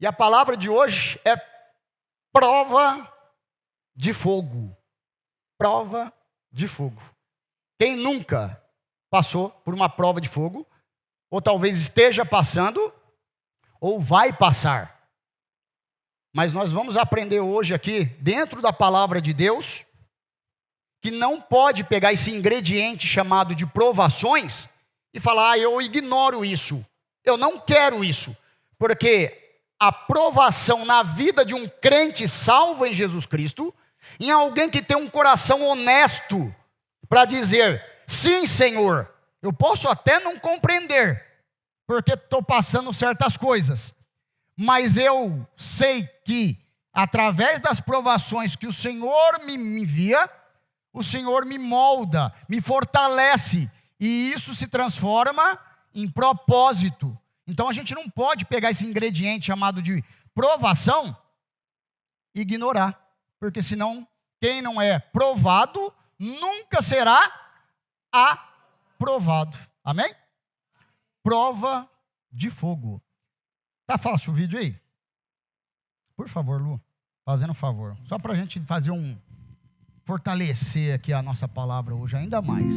E a palavra de hoje é prova de fogo. Prova de fogo. Quem nunca passou por uma prova de fogo, ou talvez esteja passando, ou vai passar. Mas nós vamos aprender hoje aqui, dentro da palavra de Deus, que não pode pegar esse ingrediente chamado de provações e falar, eu ignoro isso, eu não quero isso, porque a provação na vida de um crente salvo em Jesus Cristo, em alguém que tem um coração honesto para dizer, sim, Senhor, eu posso até não compreender, porque estou passando certas coisas, mas eu sei que, através das provações que o Senhor me envia, o Senhor me molda, me fortalece, e isso se transforma em propósito. Então a gente não pode pegar esse ingrediente chamado de provação e ignorar, porque senão quem não é provado nunca será aprovado. Amém? Prova de fogo. Tá fácil o vídeo aí? Por favor, Lu, fazendo um favor. Só para a gente fazer fortalecer aqui a nossa palavra hoje ainda mais.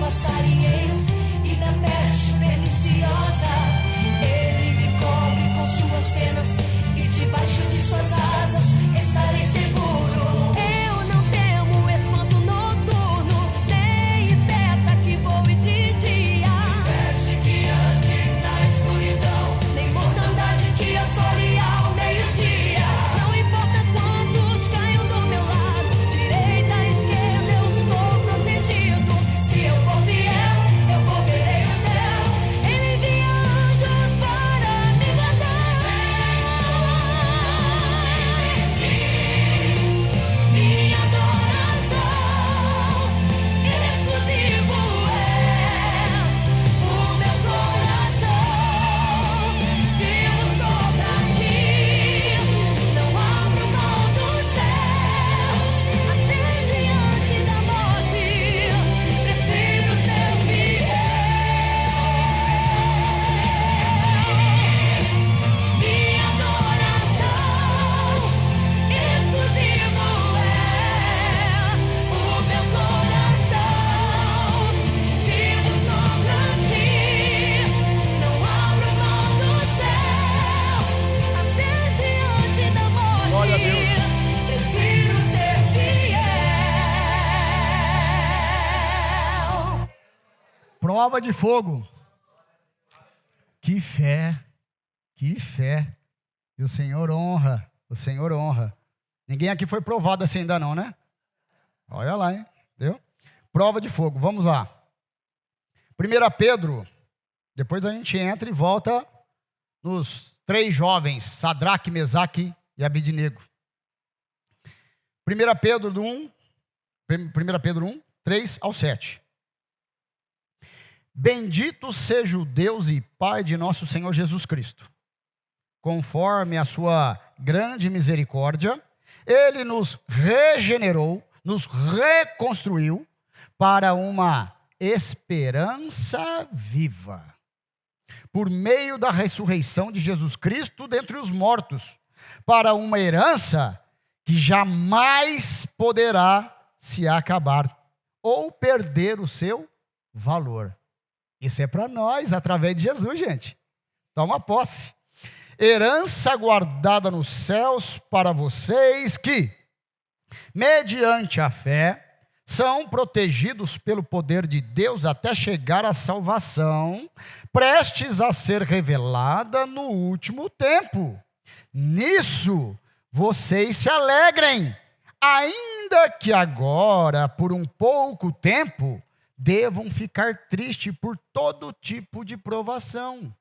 passarinheiro e da peste perniciosa. prova de fogo. Que fé, que fé. E o Senhor honra, o Senhor honra. Ninguém aqui foi provado assim ainda não, né? Olha lá, hein? Entendeu? Prova de fogo, vamos lá. 1 Pedro, depois a gente entra e volta nos 3 jovens, Sadraque, Mesaque e Abednego. 1 Pedro 1, 3 ao 7. Bendito seja o Deus e Pai de nosso Senhor Jesus Cristo. Conforme a sua grande misericórdia, Ele nos regenerou, nos reconstruiu para uma esperança viva, por meio da ressurreição de Jesus Cristo dentre os mortos, para uma herança que jamais poderá se acabar ou perder o seu valor. Isso é para nós, através de Jesus, gente. Toma posse. Herança guardada nos céus para vocês que, mediante a fé, são protegidos pelo poder de Deus até chegar à salvação, prestes a ser revelada no último tempo. Nisso, vocês se alegrem, ainda que agora, por um pouco tempo, devam ficar tristes por todo tipo de provação.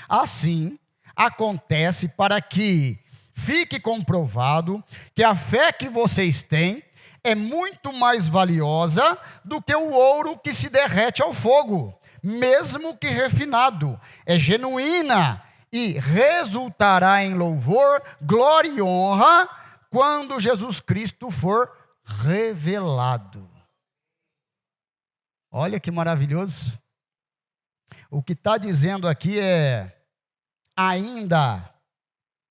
Assim, acontece para que fique comprovado que a fé que vocês têm é muito mais valiosa do que o ouro que se derrete ao fogo, mesmo que refinado. É genuína e resultará em louvor, glória e honra quando Jesus Cristo for revelado. Olha que maravilhoso. O que está dizendo aqui é, ainda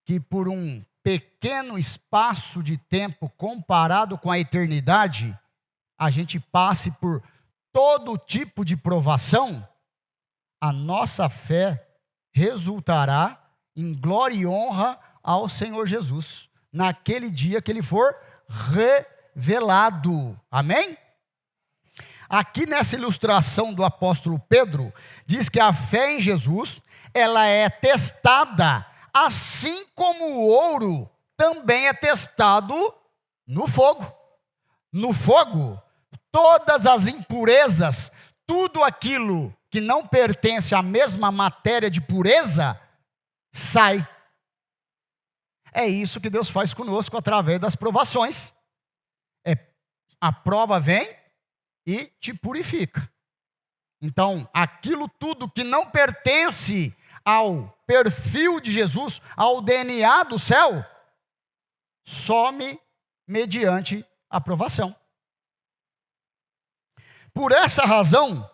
que por um pequeno espaço de tempo comparado com a eternidade, a gente passe por todo tipo de provação, a nossa fé resultará em glória e honra ao Senhor Jesus, naquele dia que Ele for revelado. Amém? Aqui nessa ilustração do apóstolo Pedro, diz que a fé em Jesus, ela é testada, assim como o ouro também é testado no fogo. No fogo, todas as impurezas, tudo aquilo que não pertence à mesma matéria de pureza, sai. É isso que Deus faz conosco através das provações. A prova vem e te purifica. Então, aquilo tudo que não pertence ao perfil de Jesus, ao DNA do céu, some mediante a provação. Por essa razão,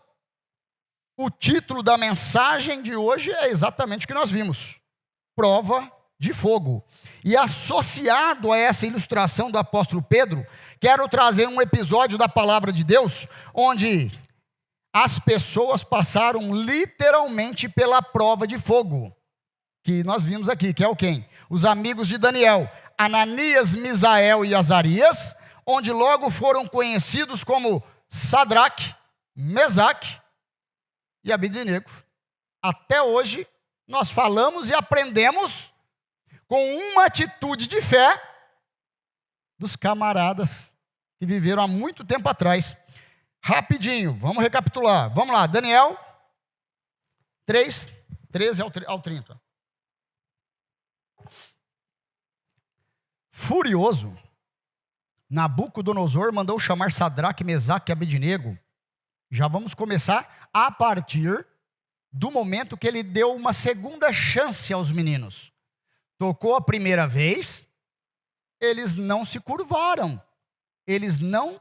o título da mensagem de hoje é exatamente o que nós vimos: prova de fogo. E associado a essa ilustração do apóstolo Pedro, quero trazer um episódio da palavra de Deus, onde as pessoas passaram literalmente pela prova de fogo, que nós vimos aqui, que é o quem? Os amigos de Daniel, Ananias, Misael e Azarias, onde logo foram conhecidos como Sadraque, Mesaque e Abednego. Até hoje, nós falamos e aprendemos com uma atitude de fé dos camaradas que viveram há muito tempo atrás. Rapidinho, vamos recapitular. Vamos lá, Daniel 3, 13 ao 30. Furioso, Nabucodonosor mandou chamar Sadraque, Mesaque e Abednego. Já vamos começar a partir do momento que ele deu uma segunda chance aos meninos. Tocou a primeira vez, eles não se curvaram, eles não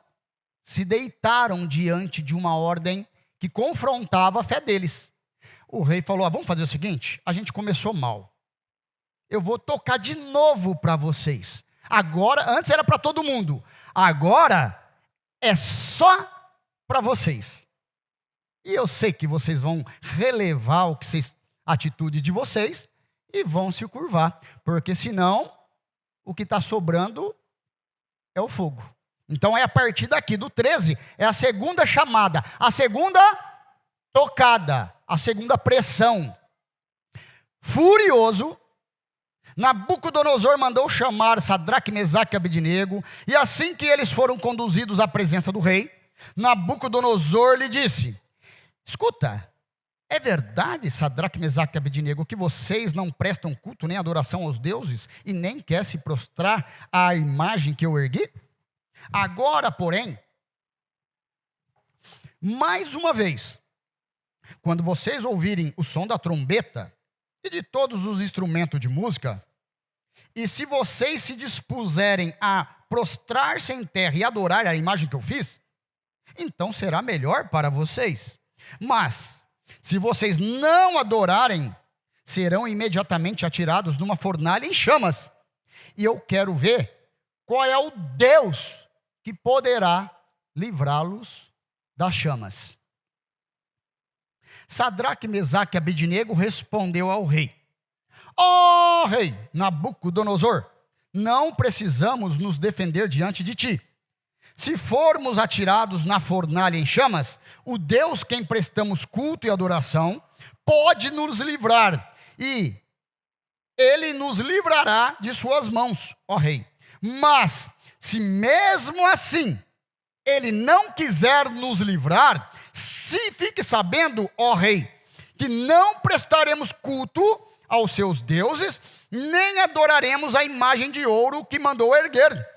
se deitaram diante de uma ordem que confrontava a fé deles. O rei falou: vamos fazer o seguinte, a gente começou mal, eu vou tocar de novo para vocês. Agora, antes era para todo mundo, agora é só para vocês. E eu sei que vocês vão relevar a atitude de vocês e vão se curvar, porque senão o que está sobrando é o fogo. Então é a partir daqui do 13, é a segunda chamada, a segunda tocada, a segunda pressão. Furioso, Nabucodonosor mandou chamar Sadraque, Mesaque e Abednego, e assim que eles foram conduzidos à presença do rei, Nabucodonosor lhe disse: escuta, é verdade, Sadraque, Mesaque e Abednego, que vocês não prestam culto nem adoração aos deuses e nem quer se prostrar à imagem que eu ergui? Agora, porém, mais uma vez, quando vocês ouvirem o som da trombeta e de todos os instrumentos de música, e se vocês se dispuserem a prostrar-se em terra e adorar a imagem que eu fiz, então será melhor para vocês. Mas, se vocês não adorarem, serão imediatamente atirados numa fornalha em chamas. E eu quero ver qual é o Deus que poderá livrá-los das chamas. Sadraque, Mesaque e Abednego respondeu ao rei: ó rei Nabucodonosor, não precisamos nos defender diante de ti. Se formos atirados na fornalha em chamas, o Deus quem prestamos culto e adoração pode nos livrar, e ele nos livrará de suas mãos, ó rei. Mas, se mesmo assim ele não quiser nos livrar, se fique sabendo, ó rei, que não prestaremos culto aos seus deuses, nem adoraremos a imagem de ouro que mandou erguer.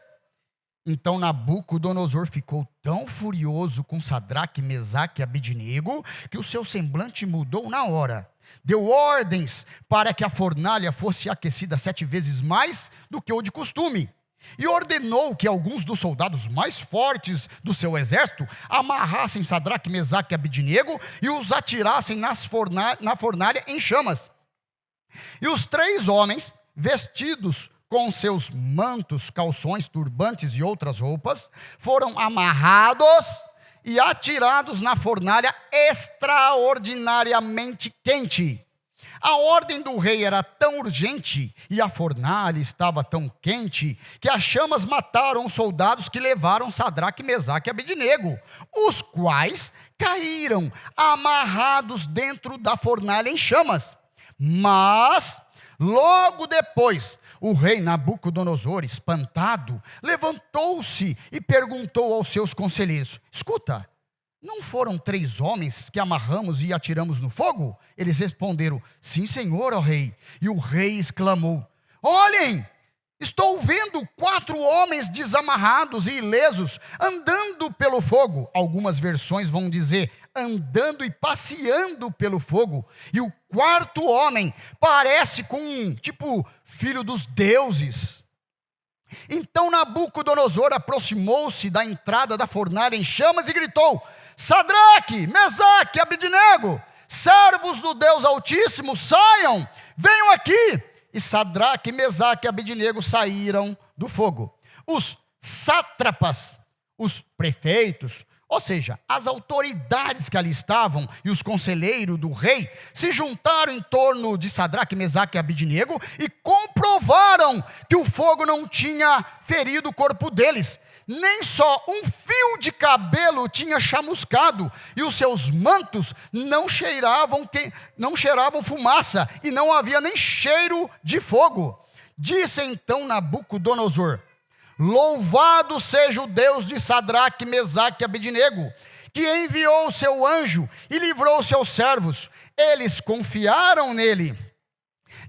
Então Nabucodonosor ficou tão furioso com Sadraque, Mesaque e Abednego, que o seu semblante mudou na hora. Deu ordens para que a fornalha fosse aquecida 7 vezes mais do que o de costume. E ordenou que alguns dos soldados mais fortes do seu exército amarrassem Sadraque, Mesaque e Abednego e os atirassem na fornalha em chamas. E os 3 homens, vestidos com seus mantos, calções, turbantes e outras roupas, foram amarrados e atirados na fornalha extraordinariamente quente. A ordem do rei era tão urgente e a fornalha estava tão quente que as chamas mataram os soldados que levaram Sadraque, Mesaque e Abednego, os quais caíram amarrados dentro da fornalha em chamas. Mas, logo depois, o rei Nabucodonosor, espantado, levantou-se e perguntou aos seus conselheiros: escuta, não foram 3 homens que amarramos e atiramos no fogo? Eles responderam: sim, senhor, ó rei. E o rei exclamou: olhem, estou vendo 4 homens desamarrados e ilesos, andando pelo fogo. Algumas versões vão dizer andando e passeando pelo fogo. E o 4º homem parece com filho dos deuses. Então Nabucodonosor aproximou-se da entrada da fornalha em chamas e gritou: Sadraque, Mesaque e Abednego, servos do Deus Altíssimo, saiam, venham aqui. E Sadraque, Mesaque e Abednego saíram do fogo. Os sátrapas, os prefeitos, ou seja, as autoridades que ali estavam e os conselheiros do rei, se juntaram em torno de Sadraque, Mesaque e Abednego e comprovaram que o fogo não tinha ferido o corpo deles. Nem só um fio de cabelo tinha chamuscado, e os seus mantos não cheiravam fumaça, e não havia nem cheiro de fogo. Disse então Nabucodonosor: louvado seja o Deus de Sadraque, Mesaque e Abednego, que enviou o seu anjo e livrou os seus servos. Eles confiaram nele,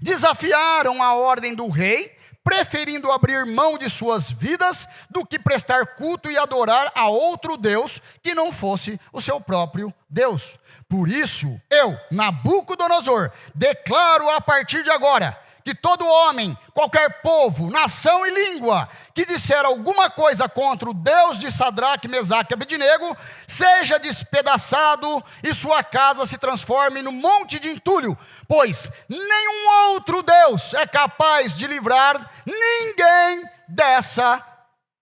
desafiaram a ordem do rei, preferindo abrir mão de suas vidas do que prestar culto e adorar a outro Deus que não fosse o seu próprio Deus. Por isso, eu, Nabucodonosor, declaro a partir de agora que todo homem, qualquer povo, nação e língua que disser alguma coisa contra o Deus de Sadraque, Mesaque e Abednego, seja despedaçado e sua casa se transforme num monte de entulho, pois nenhum outro Deus é capaz de livrar ninguém dessa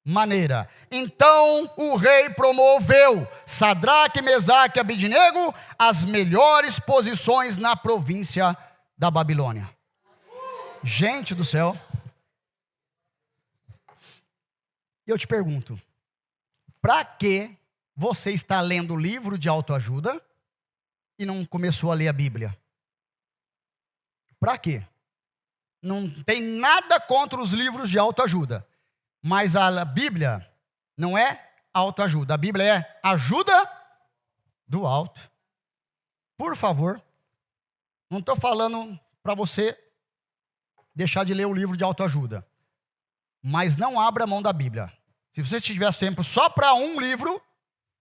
maneira. Então o rei promoveu Sadraque, Mesaque e Abednego às melhores posições na província da Babilônia. Gente do céu, eu te pergunto, para que você está lendo livro de autoajuda e não começou a ler a Bíblia? Para quê? Não tem nada contra os livros de autoajuda, mas a Bíblia não é autoajuda, a Bíblia é ajuda do alto. Por favor, não estou falando para você deixar de ler o livro de autoajuda, mas não abra a mão da Bíblia. Se você tivesse tempo só para um livro,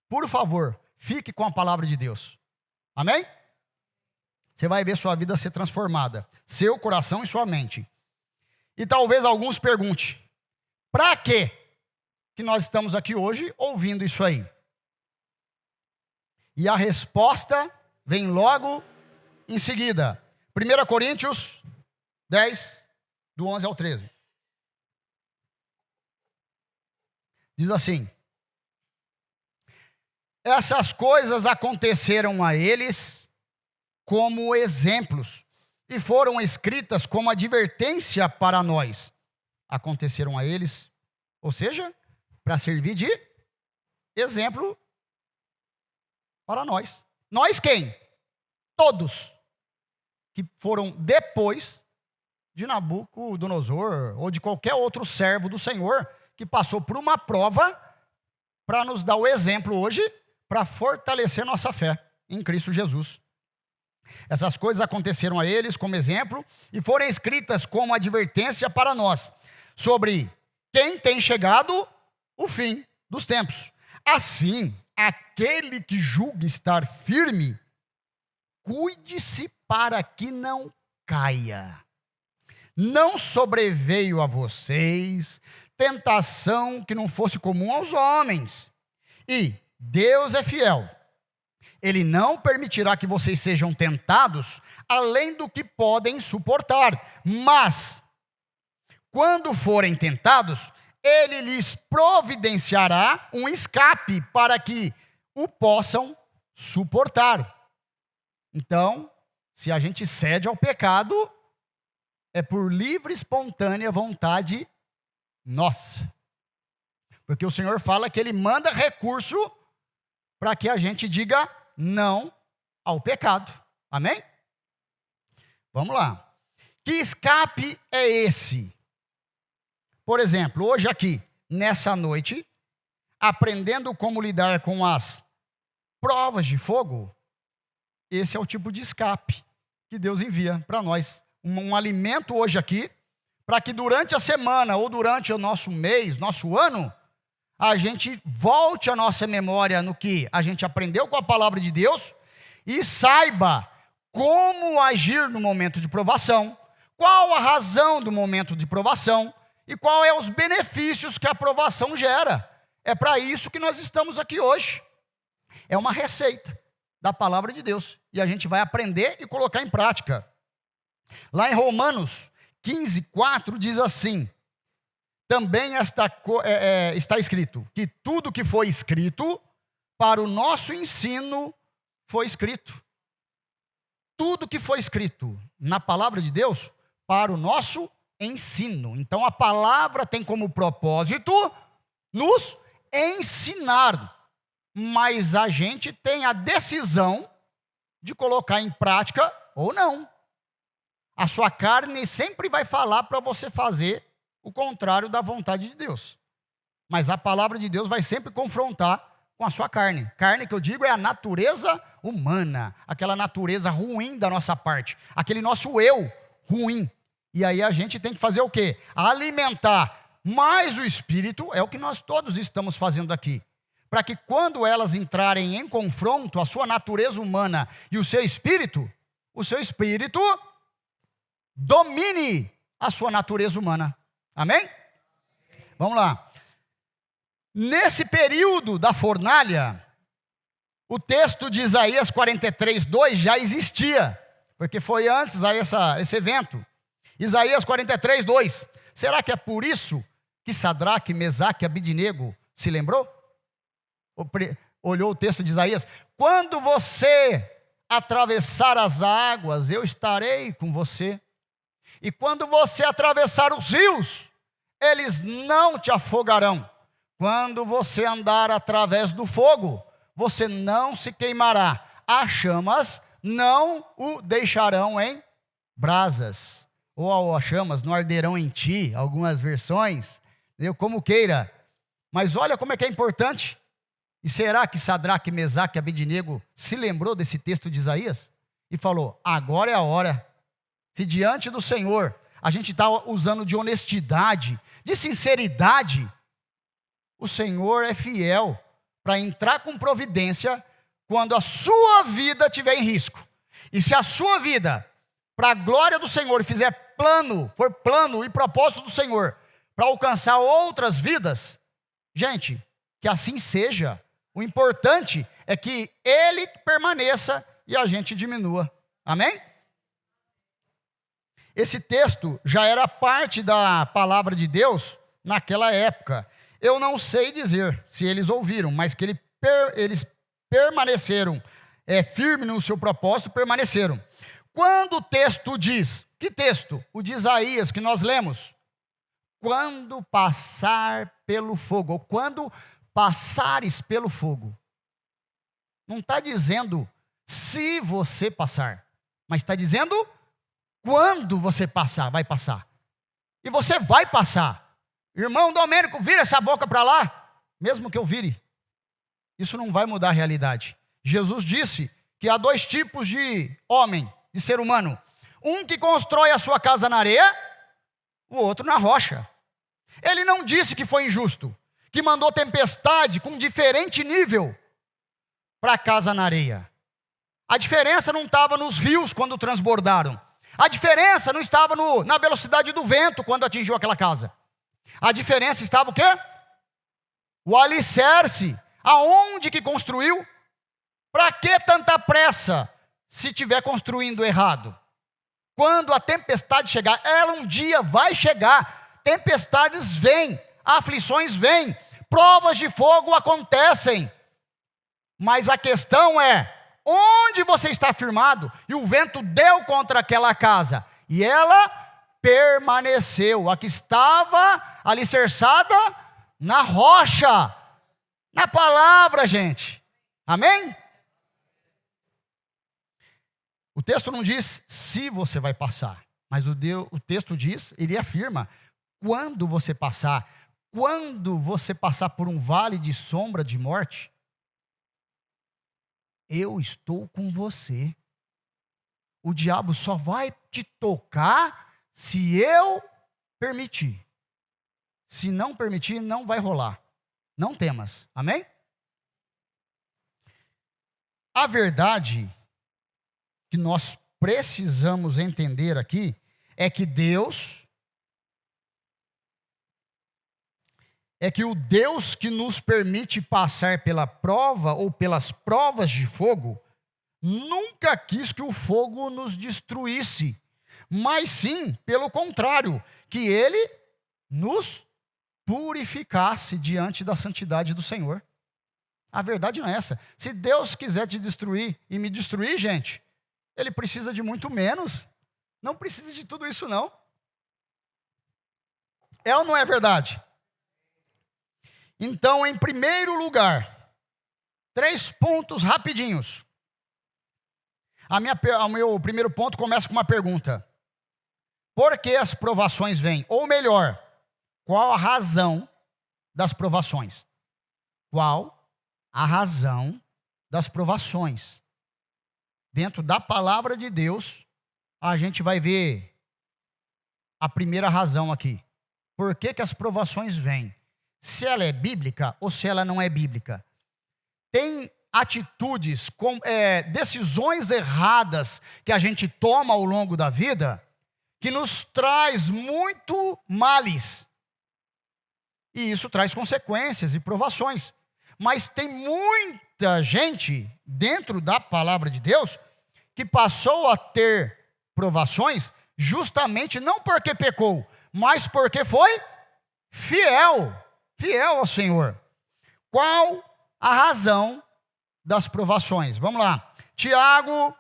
por favor, fique com a palavra de Deus. Amém? Você vai ver sua vida ser transformada, seu coração e sua mente. E talvez alguns perguntem, para quê que nós estamos aqui hoje ouvindo isso aí? E a resposta vem logo em seguida. 1 Coríntios 10, do 11 ao 13. Diz assim: essas coisas aconteceram a eles como exemplos e foram escritas como advertência para nós. Aconteceram a eles, ou seja, para servir de exemplo para nós. Nós quem? Todos que foram depois de Nabucodonosor ou de qualquer outro servo do Senhor que passou por uma prova para nos dar o exemplo hoje, para fortalecer nossa fé em Cristo Jesus. Essas coisas aconteceram a eles como exemplo e foram escritas como advertência para nós, sobre quem tem chegado o fim dos tempos. Assim, aquele que julga estar firme, cuide-se para que não caia. Não sobreveio a vocês tentação que não fosse comum aos homens. E Deus é fiel. Ele não permitirá que vocês sejam tentados além do que podem suportar. Mas, quando forem tentados, Ele lhes providenciará um escape para que o possam suportar. Então, se a gente cede ao pecado, é por livre e espontânea vontade nossa. Porque o Senhor fala que Ele manda recurso para que a gente diga não ao pecado. Amém? Vamos lá. Que escape é esse? Por exemplo, hoje aqui, nessa noite, aprendendo como lidar com as provas de fogo, esse é o tipo de escape que Deus envia para nós. Um alimento hoje aqui, para que durante a semana ou durante o nosso mês, nosso ano, a gente volte a nossa memória no que a gente aprendeu com a palavra de Deus e saiba como agir no momento de provação, qual a razão do momento de provação e qual é os benefícios que a provação gera. É para isso que nós estamos aqui hoje. É uma receita da palavra de Deus e a gente vai aprender e colocar em prática. Lá em Romanos 15:4 diz assim: também está escrito que tudo que foi escrito para o nosso ensino foi escrito. Tudo que foi escrito na palavra de Deus para o nosso ensino. Então a palavra tem como propósito nos ensinar, mas a gente tem a decisão de colocar em prática ou não. A sua carne sempre vai falar para você fazer o contrário da vontade de Deus. Mas a palavra de Deus vai sempre confrontar com a sua carne. Carne que eu digo é a natureza humana, aquela natureza ruim da nossa parte, aquele nosso eu ruim. E aí a gente tem que fazer o quê? Alimentar mais o espírito, é o que nós todos estamos fazendo aqui. Para que quando elas entrarem em confronto, a sua natureza humana e o seu espírito domine a sua natureza humana. Amém? Vamos lá. Nesse período da fornalha, o texto de Isaías 43:2 já existia, porque foi antes a esse evento. Isaías 43:2. Será que é por isso que Sadraque, Mesaque e Abidnego se lembrou? Olhou o texto de Isaías? Quando você atravessar as águas, eu estarei com você. E quando você atravessar os rios, eles não te afogarão. Quando você andar através do fogo, você não se queimará. As chamas não o deixarão em brasas, ou as chamas não arderão em ti, algumas versões, entendeu? Como queira. Mas olha como é que é importante. E será que Sadraque, Mesaque e Abednego se lembrou desse texto de Isaías? E falou, agora é a hora. Se diante do Senhor a gente está usando de honestidade, de sinceridade, o Senhor é fiel para entrar com providência quando a sua vida estiver em risco. E se a sua vida, para a glória do Senhor, for plano e propósito do Senhor, para alcançar outras vidas, gente, que assim seja. O importante é que Ele permaneça e a gente diminua. Amém? Esse texto já era parte da palavra de Deus naquela época. Eu não sei dizer se eles ouviram, mas que eles permaneceram firmes no seu propósito, permaneceram. Quando o texto diz, que texto? O de Isaías que nós lemos. Quando passar pelo fogo, ou quando passares pelo fogo. Não está dizendo se você passar, mas está dizendo quando você passar, vai passar. E você vai passar. Irmão Domênico, vira essa boca para lá, mesmo que eu vire. Isso não vai mudar a realidade. Jesus disse que há dois tipos de homem, de ser humano. Um que constrói a sua casa na areia, o outro na rocha. Ele não disse que foi injusto, que mandou tempestade com diferente nível para a casa na areia. A diferença não estava nos rios quando transbordaram. A diferença não estava na velocidade do vento quando atingiu aquela casa. A diferença estava o quê? O alicerce. Aonde que construiu? Para que tanta pressa se estiver construindo errado? Quando a tempestade chegar, ela um dia vai chegar. Tempestades vêm, aflições vêm, provas de fogo acontecem. Mas a questão é, onde você está firmado? E o vento deu contra aquela casa, e ela permaneceu. A que estava alicerçada na rocha, na palavra, gente. Amém? O texto não diz se você vai passar, mas o texto diz, ele afirma, quando você passar. Quando você passar por um vale de sombra de morte, eu estou com você. O diabo só vai te tocar se eu permitir. Se não permitir, não vai rolar. Não temas. Amém? A verdade que nós precisamos entender aqui é que o Deus que nos permite passar pela prova ou pelas provas de fogo, nunca quis que o fogo nos destruísse, mas sim, pelo contrário, que ele nos purificasse diante da santidade do Senhor. A verdade não é essa. Se Deus quiser te destruir e me destruir, gente, Ele precisa de muito menos. Não precisa de tudo isso, não. É ou não é verdade? Então, em primeiro lugar, 3 pontos rapidinhos. O meu primeiro ponto começa com uma pergunta. Por que as provações vêm? Ou melhor, qual a razão das provações? Qual a razão das provações? Dentro da palavra de Deus, a gente vai ver a primeira razão aqui. Por que as provações vêm? Se ela é bíblica ou se ela não é bíblica. Tem atitudes, decisões erradas que a gente toma ao longo da vida, que nos traz muito males. E isso traz consequências e provações. Mas tem muita gente dentro da palavra de Deus que passou a ter provações justamente não porque pecou, mas porque foi fiel ao Senhor. Qual a razão das provações? Vamos lá. Tiago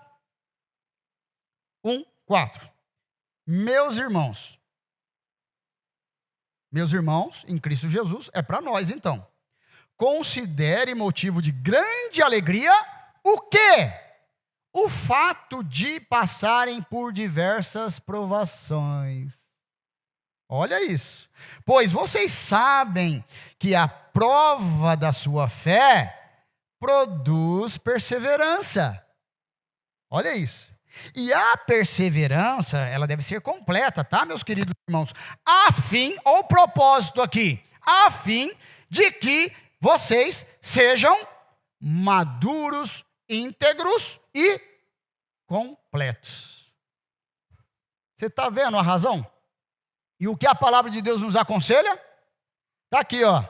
1:4. Meus irmãos em Cristo Jesus, é para nós então. Considere motivo de grande alegria o quê? o fato de passarem por diversas provações. Olha isso. Pois vocês sabem que a prova da sua fé produz perseverança. Olha isso. E a perseverança, ela deve ser completa, tá, meus queridos irmãos? A fim, olha o propósito aqui, a fim de que vocês sejam maduros, íntegros e completos. Você está vendo a razão? E o que a palavra de Deus nos aconselha? Está aqui, ó.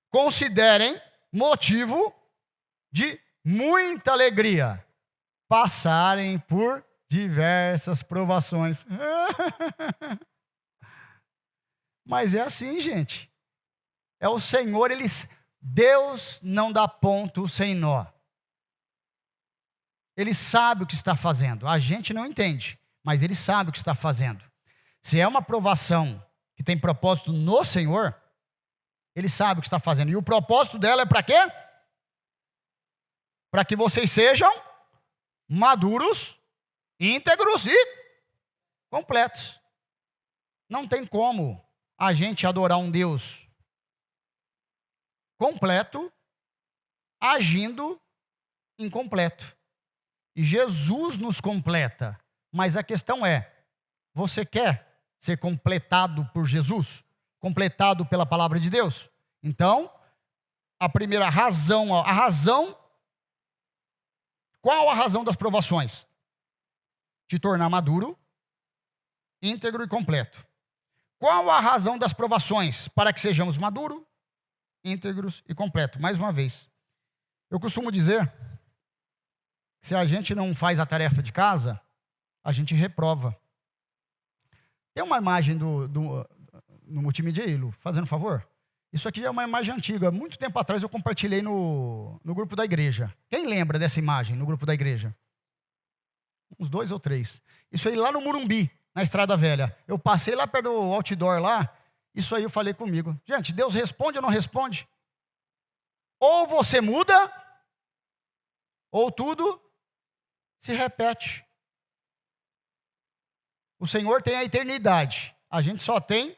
Considerem motivo de muita alegria passarem por diversas provações. Mas é assim, gente. É o Senhor, Deus não dá ponto sem nó. Ele sabe o que está fazendo. A gente não entende, mas ele sabe o que está fazendo. Se é uma provação que tem propósito no Senhor, ele sabe o que está fazendo. E o propósito dela é para quê? Para que vocês sejam maduros, íntegros e completos. Não tem como a gente adorar um Deus completo agindo incompleto. E Jesus nos completa. Mas a questão é, você quer ser completado por Jesus? Completado pela palavra de Deus? Então, a primeira razão, qual a razão das provações? Te tornar maduro, íntegro e completo. Qual a razão das provações? Para que sejamos maduros, íntegros e completos. Mais uma vez, eu costumo dizer, se a gente não faz a tarefa de casa, a gente reprova. Tem uma imagem no multimídia aí, Lu, fazendo favor? Isso aqui é uma imagem antiga. Muito tempo atrás eu compartilhei no grupo da igreja. Quem lembra dessa imagem no grupo da igreja? Uns 2 ou 3. Isso aí lá no Morumbi, na Estrada Velha. Eu passei lá perto do outdoor lá, isso aí eu falei comigo. Gente, Deus responde ou não responde? Ou você muda, ou tudo se repete. O Senhor tem a eternidade. A gente só tem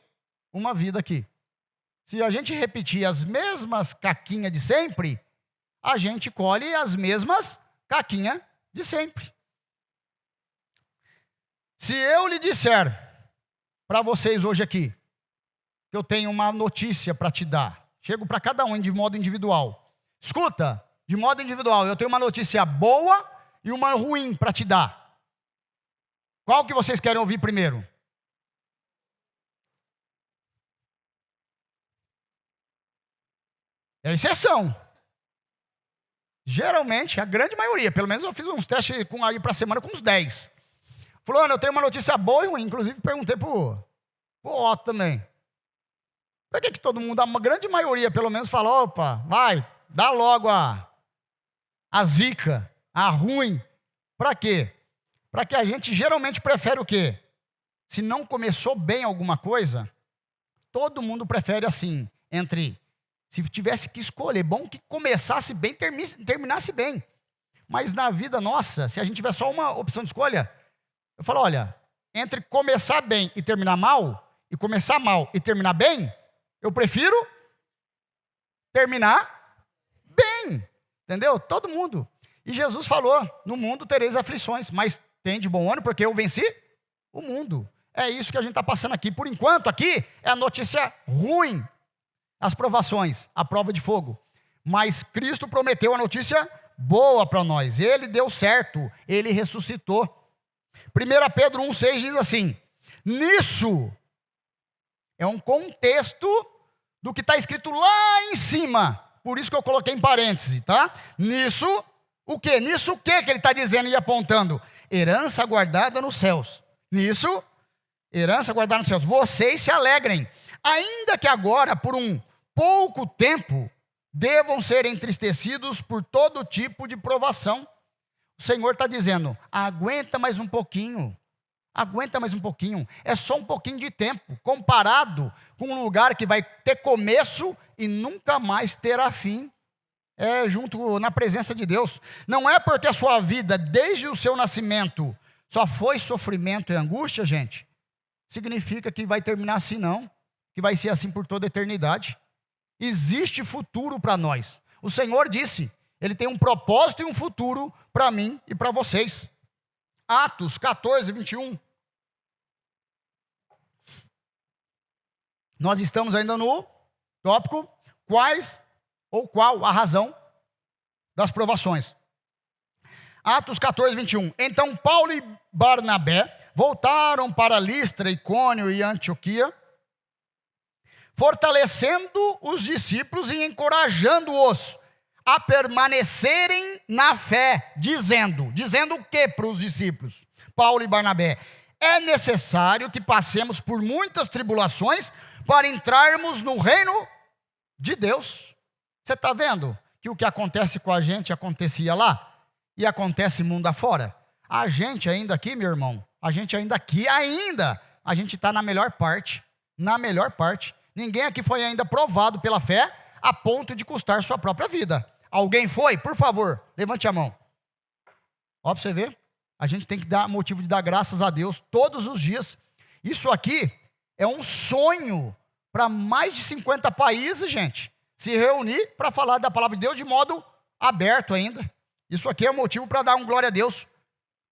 uma vida aqui. Se a gente repetir as mesmas caquinhas de sempre, a gente colhe as mesmas caquinhas de sempre. Se eu lhe disser para vocês hoje aqui, que eu tenho uma notícia para te dar, chego para cada um de modo individual. Escuta, de modo individual, eu tenho uma notícia boa e uma ruim para te dar. Qual que vocês querem ouvir primeiro? É exceção. Geralmente, a grande maioria, pelo menos eu fiz uns testes aí para a semana com uns 10. Falou, eu tenho uma notícia boa e ruim. Inclusive, perguntei pro Otto também. Por que todo mundo, a grande maioria, pelo menos, fala, opa, vai, dá logo a zica, a ruim. Para quê? Para que a gente geralmente prefere o quê? Se não começou bem alguma coisa, todo mundo prefere assim, se tivesse que escolher, bom que começasse bem, terminasse bem. Mas na vida nossa, se a gente tiver só uma opção de escolha, eu falo, olha, entre começar bem e terminar mal, e começar mal e terminar bem, eu prefiro terminar bem. Entendeu? Todo mundo. E Jesus falou, no mundo tereis aflições, mas tem de bom ânimo, porque eu venci o mundo. É isso que a gente está passando aqui. Por enquanto, aqui é a notícia ruim. As provações, a prova de fogo. Mas Cristo prometeu a notícia boa para nós. Ele deu certo, ele ressuscitou. 1 Pedro 1,6 diz assim, nisso é um contexto do que está escrito lá em cima. Por isso que eu coloquei em parêntese, tá? Nisso, o quê? Nisso o quê que ele está dizendo e apontando? Herança guardada nos céus. Nisso, herança guardada nos céus. Vocês se alegrem, ainda que agora, por um pouco tempo, devam ser entristecidos por todo tipo de provação. O Senhor está dizendo, aguenta mais um pouquinho. Aguenta mais um pouquinho. É só um pouquinho de tempo, comparado com um lugar que vai ter começo e nunca mais terá fim. é junto na presença de Deus. Não é porque a sua vida, desde o seu nascimento, só foi sofrimento e angústia, gente, significa que vai terminar assim, não. Que vai ser assim por toda a eternidade. Existe futuro para nós. O Senhor disse, Ele tem um propósito e um futuro para mim e para vocês. Atos 14, 21. Nós estamos ainda no tópico, qual a razão das provações. Atos 14, 21. Então Paulo e Barnabé voltaram para Listra, Icônio e Antioquia, fortalecendo os discípulos e encorajando-os a permanecerem na fé, dizendo o que para os discípulos? Paulo e Barnabé: é necessário que passemos por muitas tribulações para entrarmos no reino de Deus. Você está vendo que o que acontece com a gente acontecia lá e acontece mundo afora? A gente ainda aqui, meu irmão, a gente está na melhor parte, Ninguém aqui foi ainda provado pela fé a ponto de custar sua própria vida. Alguém foi? Por favor, levante a mão. Ó, para você ver, a gente tem que dar motivo de dar graças a Deus todos os dias. Isso aqui é um sonho para mais de 50 países, gente, se reunir para falar da palavra de Deus de modo aberto ainda. Isso aqui é um motivo para dar um glória a Deus.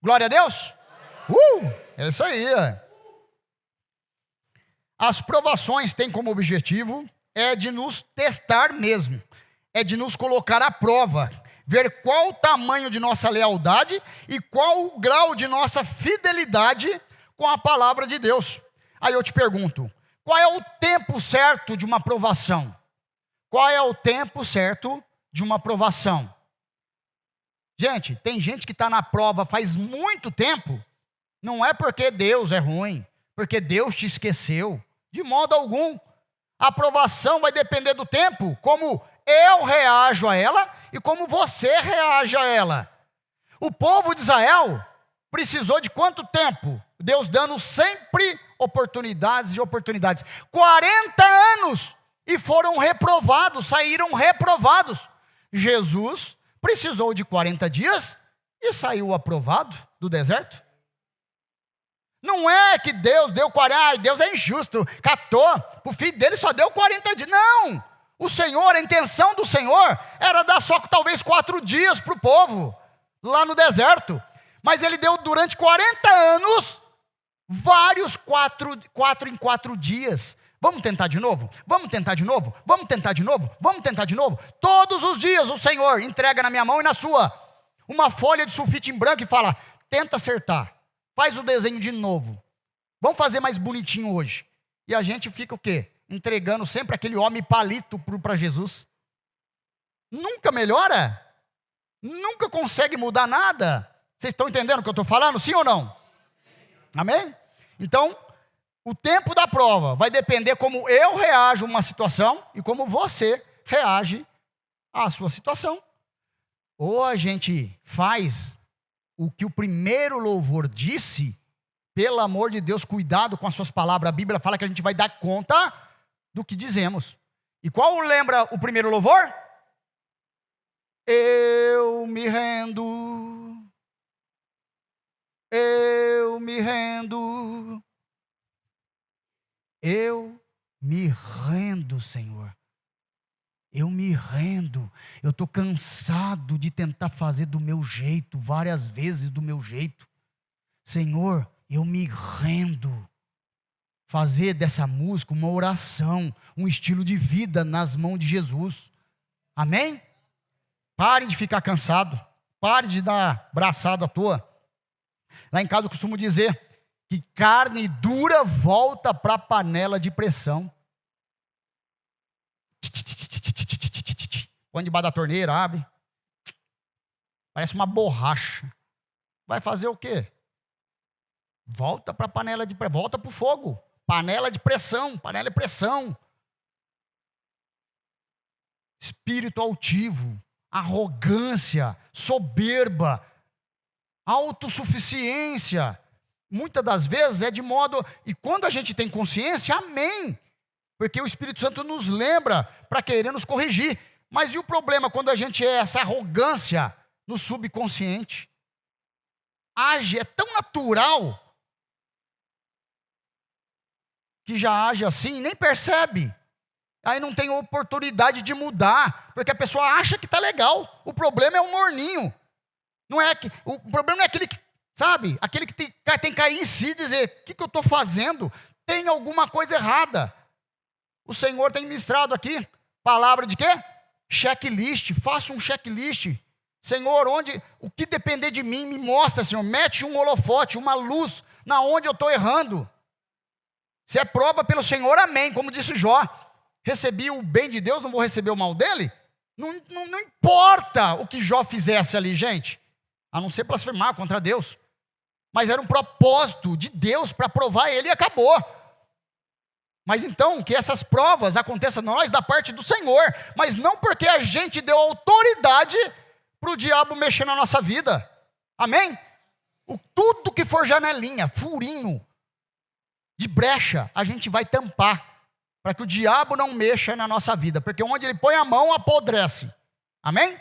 Glória a Deus? É isso aí. As provações têm como objetivo de nos testar mesmo, de nos colocar à prova, ver qual o tamanho de nossa lealdade e qual o grau de nossa fidelidade com a palavra de Deus. Aí eu te pergunto, qual é o tempo certo de uma provação? Qual é o tempo certo de uma provação? Gente, tem gente que está na prova faz muito tempo, não é porque Deus é ruim, porque Deus te esqueceu, de modo algum. A aprovação vai depender do tempo, como eu reajo a ela e como você reage a ela. O povo de Israel precisou de quanto tempo? Deus dando sempre oportunidades e oportunidades. 40 anos e foram reprovados, saíram reprovados. Jesus precisou de 40 dias e saiu aprovado do deserto. Não é que Deus deu 40, Deus é injusto, catou, o filho dele só deu 40 dias. Não, o Senhor, a intenção do Senhor era dar só talvez 4 dias para o povo, lá no deserto. Mas ele deu durante 40 anos, vários 4 em 4 dias. Vamos tentar de novo? Vamos tentar de novo? Vamos tentar de novo? Vamos tentar de novo? Todos os dias o Senhor entrega na minha mão e na sua uma folha de sulfite em branco e fala, tenta acertar. Faz o desenho de novo. Vamos fazer mais bonitinho hoje. E a gente fica o quê? Entregando sempre aquele homem palito para Jesus. Nunca melhora. Nunca consegue mudar nada. Vocês estão entendendo o que eu estou falando? Sim ou não? Amém? Então, o tempo da prova vai depender como eu reajo a uma situação e como você reage à sua situação. Ou a gente faz o que o primeiro louvor disse, pelo amor de Deus, cuidado com as suas palavras. A Bíblia fala que a gente vai dar conta do que dizemos. E qual lembra o primeiro louvor? Eu me rendo. Eu me rendo. Eu me rendo, Senhor. Eu me rendo, eu estou cansado de tentar fazer do meu jeito, várias vezes do meu jeito. Senhor, eu me rendo. Fazer dessa música uma oração, um estilo de vida nas mãos de Jesus. Amém? Pare de ficar cansado, pare de dar braçada à toa. Lá em casa eu costumo dizer que carne dura volta para a panela de pressão. Põe debaixo da torneira, abre. Parece uma borracha. Vai fazer o quê? Volta para a panela de pressão, volta para o fogo. Panela de pressão, panela de pressão. Espírito altivo, arrogância, soberba, autossuficiência. Muitas das vezes é de modo... E quando a gente tem consciência, amém. Porque o Espírito Santo nos lembra para querer nos corrigir. Mas e o problema quando a gente é essa arrogância no subconsciente? Age, é tão natural que já age assim, nem percebe. Aí não tem oportunidade de mudar, porque a pessoa acha que está legal. O problema é o morninho. Não é que, o problema não é aquele que, sabe, aquele que tem que cair em si e dizer, o que eu estou fazendo? Tem alguma coisa errada. O Senhor tem ministrado aqui, palavra de quê? Checklist, faça um checklist. Senhor, o que depender de mim, me mostra, Senhor, mete um holofote, uma luz, na onde eu estou errando. Se é prova pelo Senhor, amém, como disse Jó. Recebi o bem de Deus, não vou receber o mal dele? Não importa o que Jó fizesse ali, gente, a não ser blasfemar contra Deus. Mas era um propósito de Deus para provar ele e acabou. Mas então, que essas provas aconteçam a nós da parte do Senhor, mas não porque a gente deu autoridade para o diabo mexer na nossa vida. Amém? Tudo que for janelinha, furinho, de brecha, a gente vai tampar, para que o diabo não mexa na nossa vida, porque onde ele põe a mão, apodrece. Amém?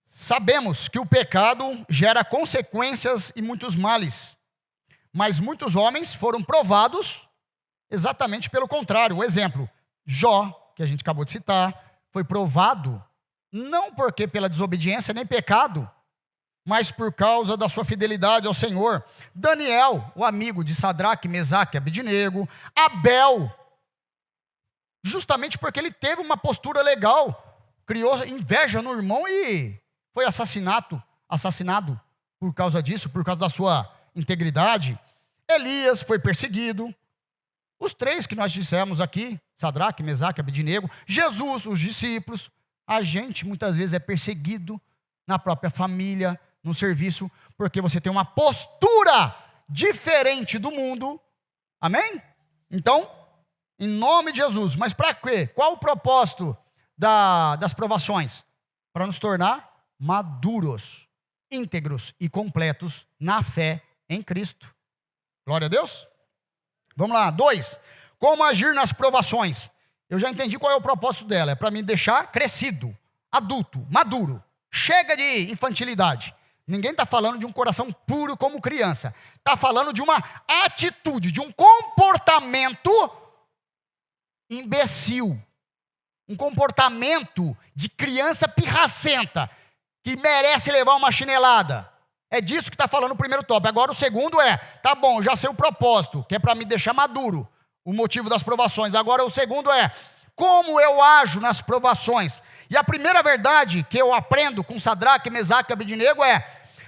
Sabemos que o pecado gera consequências e muitos males, mas muitos homens foram provados exatamente pelo contrário. Um exemplo, Jó, que a gente acabou de citar, foi provado, não porque pela desobediência nem pecado, mas por causa da sua fidelidade ao Senhor. Daniel, o amigo de Sadraque, Mesaque e Abednego. Abel, justamente porque ele teve uma postura legal, criou inveja no irmão e foi assassinado por causa disso, por causa da sua integridade. Elias foi perseguido. Os três que nós dissemos aqui, Sadraque, Mesaque e Abednego. Jesus, os discípulos. A gente muitas vezes é perseguido na própria família, no serviço, porque você tem uma postura diferente do mundo. Amém? Então, em nome de Jesus. Mas para quê? Qual o propósito das provações? Para nos tornar maduros, íntegros e completos na fé em Cristo. Glória a Deus. Vamos lá. 2. Como agir nas provações? Eu já entendi qual é o propósito dela. É para me deixar crescido, adulto, maduro. Chega de infantilidade. Ninguém está falando de um coração puro como criança. Está falando de uma atitude, de um comportamento imbecil. Um comportamento de criança pirracenta, que merece levar uma chinelada. É disso que está falando o primeiro tópico. Agora o segundo tá bom, já sei o propósito, que é para me deixar maduro, o motivo das provações. Agora o segundo como eu ajo nas provações. E a primeira verdade que eu aprendo com Sadraque, Mesaque e Abednego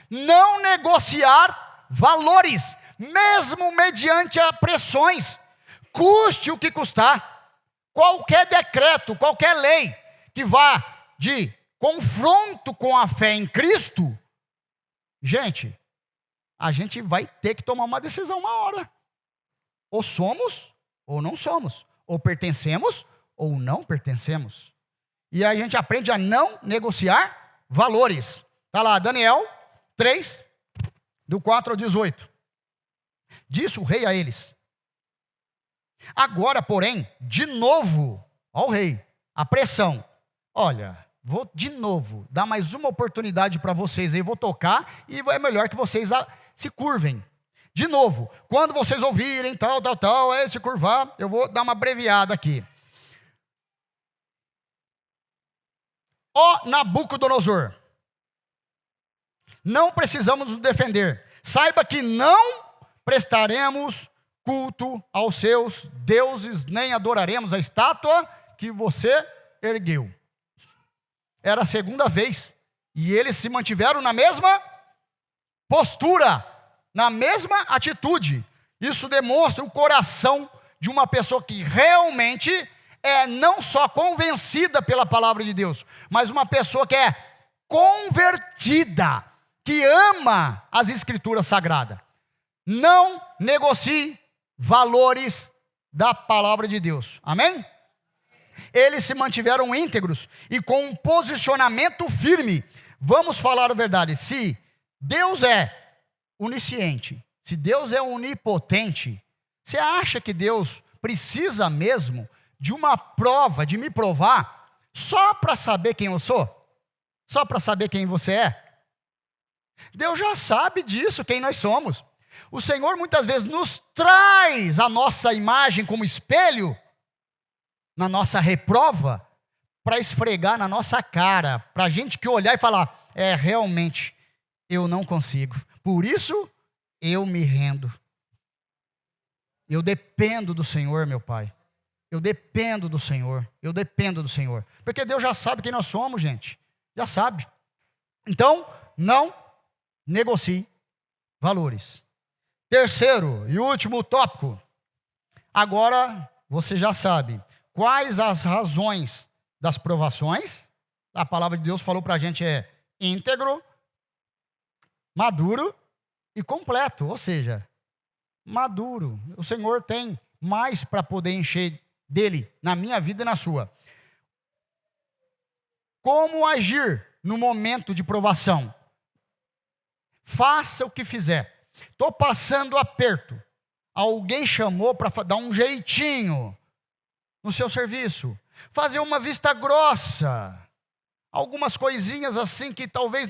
não negociar valores, mesmo mediante pressões, custe o que custar. Qualquer decreto, qualquer lei que vá de confronto com a fé em Cristo, gente, a gente vai ter que tomar uma decisão uma hora. Ou somos, ou não somos. Ou pertencemos, ou não pertencemos. E aí a gente aprende a não negociar valores. Está lá, Daniel 3, do 4 ao 18. Disse o rei a eles: agora, porém, de novo, ao rei, a pressão. Olha, vou de novo dar mais uma oportunidade para vocês aí, vou tocar e é melhor que vocês se curvem. De novo, quando vocês ouvirem se curvar, eu vou dar uma abreviada aqui. Ó Nabucodonosor, não precisamos nos defender. Saiba que não prestaremos culto aos seus deuses, nem adoraremos a estátua que você ergueu. Era a segunda vez. E eles se mantiveram na mesma postura, na mesma atitude. Isso demonstra o coração de uma pessoa que realmente é não só convencida pela palavra de Deus, mas uma pessoa que é convertida, que ama as escrituras sagradas. Não negocie valores da palavra de Deus. Amém? Eles se mantiveram íntegros e com um posicionamento firme. Vamos falar a verdade. Se Deus é onisciente, se Deus é onipotente, você acha que Deus precisa mesmo de uma prova, de me provar, só para saber quem eu sou? Só para saber quem você é? Deus já sabe disso, quem nós somos. O Senhor muitas vezes nos traz a nossa imagem como espelho, na nossa reprova, para esfregar na nossa cara, para a gente que olhar e falar, realmente, eu não consigo. Por isso, eu me rendo. Eu dependo do Senhor, meu Pai. Eu dependo do Senhor. Eu dependo do Senhor. Porque Deus já sabe quem nós somos, gente. Já sabe. Então, não negocie valores. Terceiro e último tópico. Agora, você já sabe quais as razões das provações. A palavra de Deus falou para a gente íntegro, maduro e completo. Ou seja, maduro. O Senhor tem mais para poder encher dele na minha vida e na sua. Como agir no momento de provação? Faça o que fizer. Estou passando aperto. Alguém chamou para dar um jeitinho no seu serviço. Fazer uma vista grossa. Algumas coisinhas assim que talvez,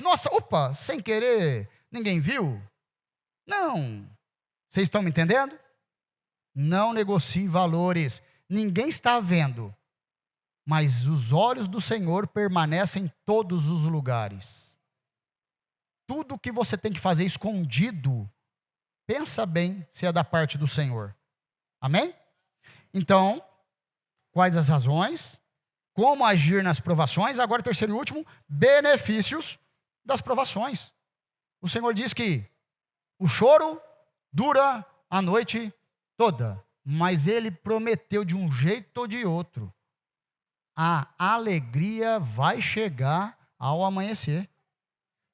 sem querer, ninguém viu. Não. Vocês estão me entendendo? Não negocie valores. Ninguém está vendo. Mas os olhos do Senhor permanecem em todos os lugares. Tudo que você tem que fazer escondido, pensa bem se é da parte do Senhor. Amém? Então, quais as razões? Como agir nas provações? Agora, terceiro e último, benefícios das provações. O Senhor diz que o choro dura a noite toda, mas Ele prometeu de um jeito ou de outro. A alegria vai chegar ao amanhecer.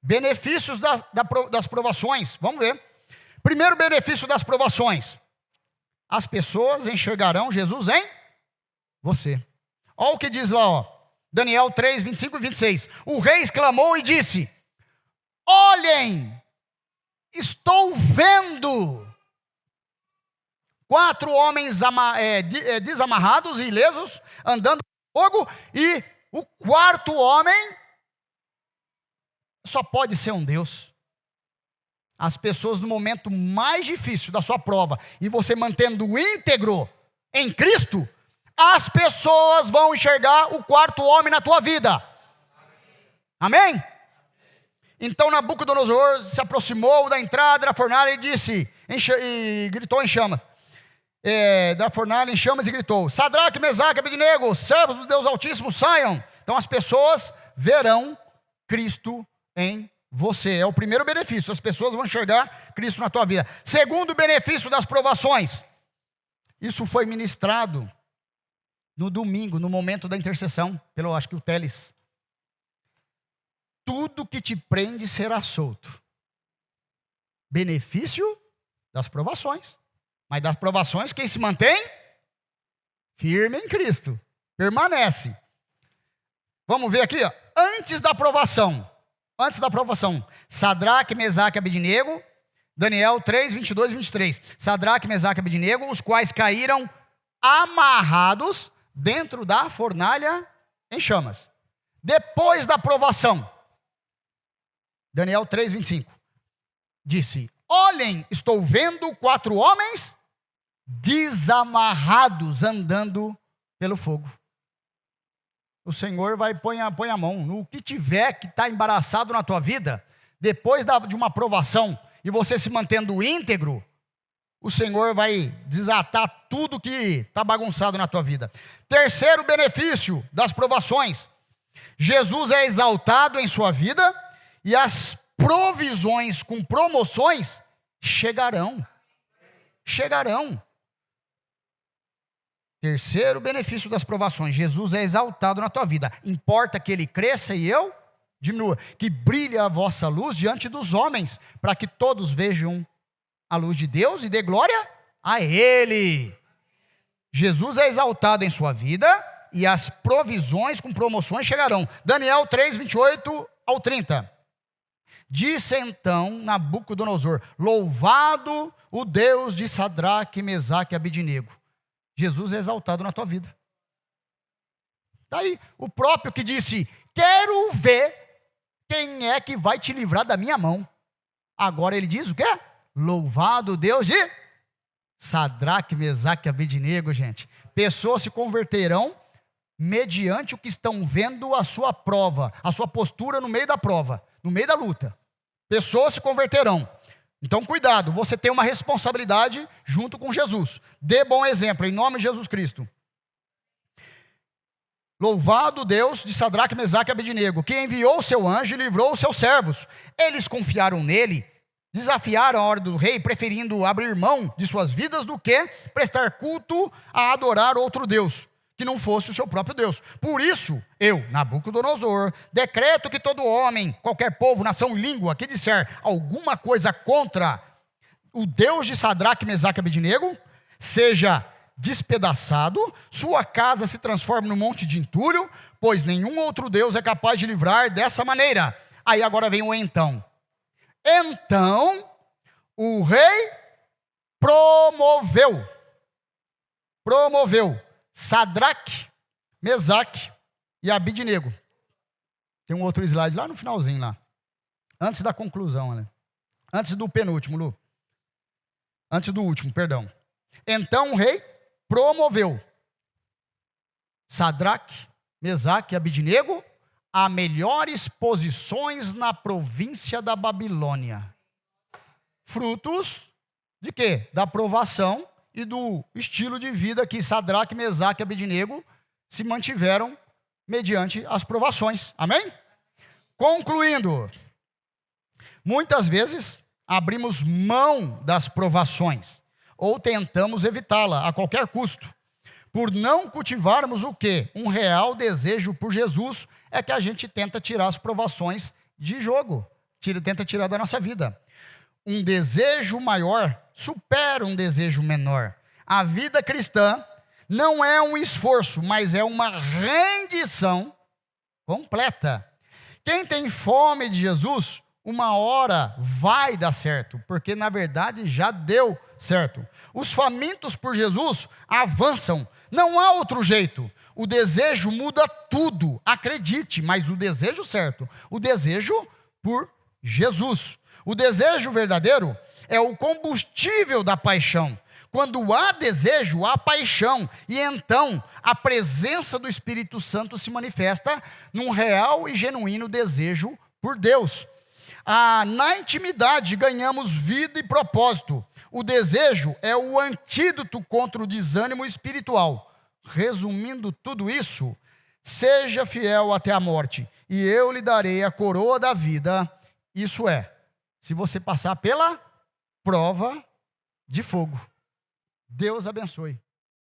Benefícios das provações. Vamos ver. Primeiro benefício das provações. As pessoas enxergarão Jesus em você. Olha o que diz lá, Daniel 3, 25 e 26. O rei exclamou e disse: olhem, estou vendo 4 homens desamarrados e ilesos, andando no fogo, e o 4º homem só pode ser um Deus. As pessoas no momento mais difícil da sua prova, e você mantendo íntegro em Cristo, as pessoas vão enxergar o 4º homem na tua vida. Amém? Então Nabucodonosor se aproximou da entrada da fornalha e disse, e gritou em chamas. Da fornalha em chamas e gritou: Sadraque, Mesaque, Abednego, servos do Deus Altíssimo, saiam. Então as pessoas verão Cristo em você. É o primeiro benefício. As pessoas vão enxergar Cristo na tua vida. Segundo benefício das provações. Isso foi ministrado no domingo, no momento da intercessão, pelo, acho que o Teles. Tudo que te prende será solto. Benefício das provações. Mas das provações, quem se mantém? Firme em Cristo. Permanece. Vamos ver aqui, antes da provação. Sadraque, Mesaque e Abednego. Daniel 3, 22 e 23. Sadraque, Mesaque e Abednego, os quais caíram amarrados dentro da fornalha em chamas. Depois da provação. Daniel 3, 25. Disse: olhem, estou vendo 4 homens desamarrados andando pelo fogo. O Senhor vai põe a mão no que tiver que está embaraçado na tua vida, depois de uma provação, e você se mantendo íntegro, o Senhor vai desatar tudo que está bagunçado na tua vida. Terceiro benefício das provações: Jesus é exaltado em sua vida, e as provisões com promoções chegarão. Terceiro benefício das provações: Jesus é exaltado na tua vida. Importa que ele cresça e eu diminua. Que brilhe a vossa luz diante dos homens, para que todos vejam a luz de Deus e dê glória a Ele. Jesus é exaltado em sua vida, e as provisões com promoções chegarão. Daniel 3, 28 ao 30. Disse então Nabucodonosor: louvado o Deus de Sadraque, Mesaque e Abednego. Jesus é exaltado na tua vida. Está aí, o próprio que disse, quero ver quem é que vai te livrar da minha mão. Agora ele diz o quê? Louvado Deus de Sadraque, Mesaque e Abednego, gente. Pessoas se converterão mediante o que estão vendo a sua prova, a sua postura no meio da prova, no meio da luta. Pessoas se converterão. Então, cuidado, você tem uma responsabilidade junto com Jesus. Dê bom exemplo, em nome de Jesus Cristo. Louvado Deus de Sadraque, Mesaque e Abednego, que enviou o seu anjo e livrou os seus servos. Eles confiaram nele, desafiaram a ordem do rei, preferindo abrir mão de suas vidas do que prestar culto a adorar outro Deus, que não fosse o seu próprio Deus. Por isso, eu, Nabucodonosor, decreto que todo homem, qualquer povo, nação e língua que disser alguma coisa contra o Deus de Sadraque, Mesaque e Abednego, seja despedaçado, sua casa se transforma num monte de entulho, pois nenhum outro Deus é capaz de livrar dessa maneira. Aí agora vem o então. Então, o rei promoveu Sadraque, Mesaque e Abednego. Tem um outro slide lá no finalzinho, lá. Antes da conclusão, né? Antes do penúltimo, Lu. Antes do último, perdão. Então o rei promoveu Sadraque, Mesaque e Abednego a melhores posições na província da Babilônia. Frutos de quê? Da aprovação e do estilo de vida que Sadraque, Mesaque e Abednego se mantiveram mediante as provações. Amém? Concluindo, muitas vezes abrimos mão das provações ou tentamos evitá-la a qualquer custo. Por não cultivarmos o quê? Um real desejo por Jesus, é que a gente tenta tirar as provações de jogo, tenta tirar da nossa vida. Um desejo maior supera um desejo menor. A vida cristã não é um esforço, mas é uma rendição completa. Quem tem fome de Jesus, uma hora vai dar certo, porque na verdade já deu certo. Os famintos por Jesus avançam, não há outro jeito. O desejo muda tudo, acredite, mas o desejo certo, o desejo por Jesus. O desejo verdadeiro é o combustível da paixão. Quando há desejo, há paixão, e então a presença do Espírito Santo se manifesta num real e genuíno desejo por Deus. Na intimidade ganhamos vida e propósito. O desejo é o antídoto contra o desânimo espiritual. Resumindo tudo isso, seja fiel até a morte, e eu lhe darei a coroa da vida. Isso é, se você passar pela prova de fogo. Deus abençoe.